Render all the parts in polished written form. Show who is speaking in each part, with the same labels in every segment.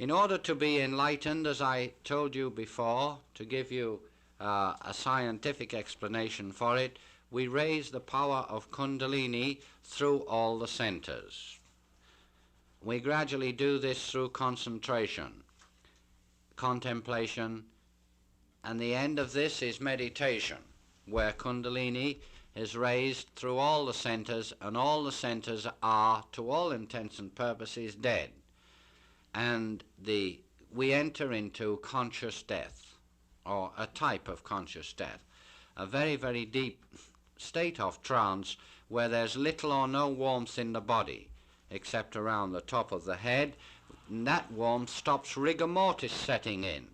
Speaker 1: In order to be enlightened, as I told you before, to give you a scientific explanation for it, we raise the power of Kundalini through all the centers. We gradually do this through concentration, contemplation, and the end of this is meditation, where Kundalini is raised through all the centers, and all the centers are, to all intents and purposes, dead. And we enter into conscious death, or a type of conscious death, a very, very deep state of trance where there's little or no warmth in the body, except around the top of the head. And that warmth stops rigor mortis setting in.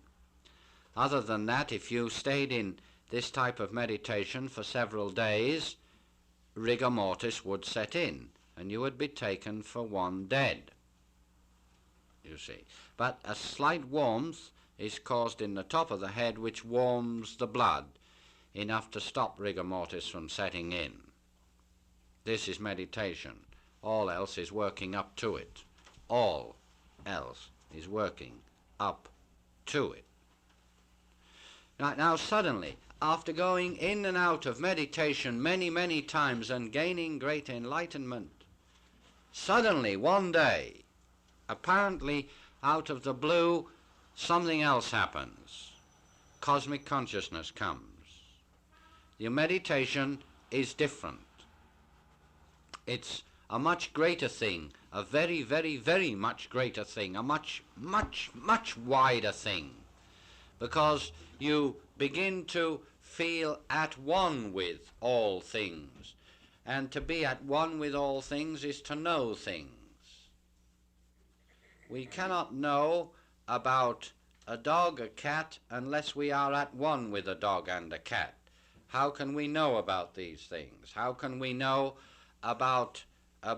Speaker 1: Other than that, if you stayed in this type of meditation for several days, rigor mortis would set in, and you would be taken for one dead, you see. But a slight warmth is caused in the top of the head, which warms the blood enough to stop rigor mortis from setting in. This is meditation. All else is working up to it. All else is working up to it. Now suddenly, after going in and out of meditation many, many times and gaining great enlightenment, suddenly one day, apparently out of the blue, something else happens. Cosmic consciousness comes. Your meditation is different. It's a much greater thing, a very, very, very much greater thing, a much, much, much wider thing, because you begin to feel at one with all things, and to be at one with all things is to know things. We cannot know about a dog, a cat, unless we are at one with a dog and a cat. How can we know about these things? How can we know about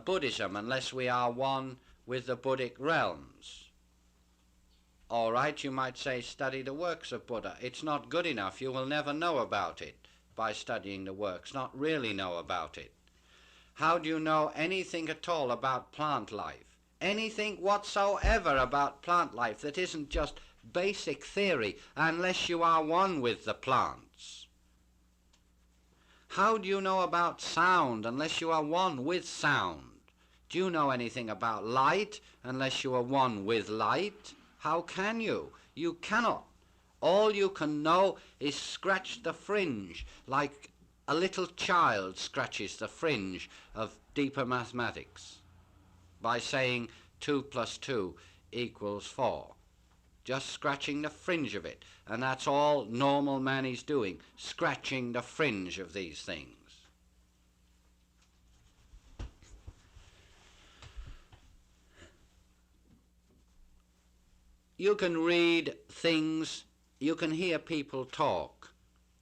Speaker 1: Buddhism unless we are one with the Buddhic realms? All right, you might say, study the works of Buddha. It's not good enough. You will never know about it by studying the works, not really know about it. How do you know anything at all about plant life? Anything whatsoever about plant life that isn't just basic theory, unless you are one with the plants? How do you know about sound unless you are one with sound? Do you know anything about light unless you are one with light? How can you? You cannot. All you can know is scratch the fringe, like a little child scratches the fringe of deeper mathematics by saying 2 + 2 = 4. Just scratching the fringe of it. And that's all normal man is doing, scratching the fringe of these things. You can read things, you can hear people talk.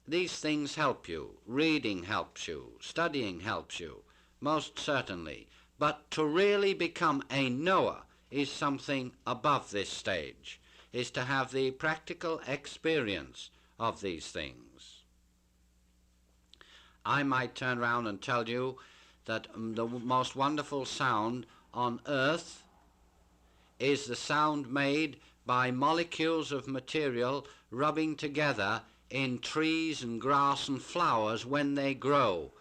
Speaker 1: These things help you. Reading helps you. Studying helps you, most certainly. But to really become a knower is something above this stage, is to have the practical experience of these things. I might turn around and tell you that the most wonderful sound on earth is the sound made by molecules of material rubbing together in trees and grass and flowers when they grow.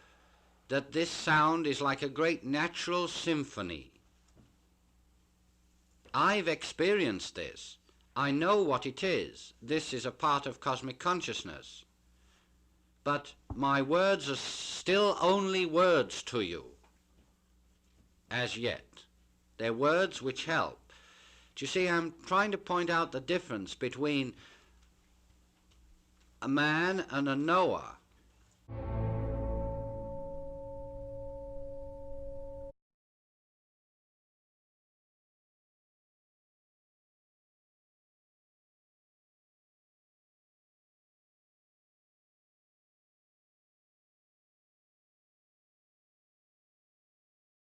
Speaker 1: That this sound is like a great natural symphony. I've experienced this. I know what it is. This is a part of cosmic consciousness. But my words are still only words to you, as yet. They're words which help. Do you see, I'm trying to point out the difference between a man and a knower.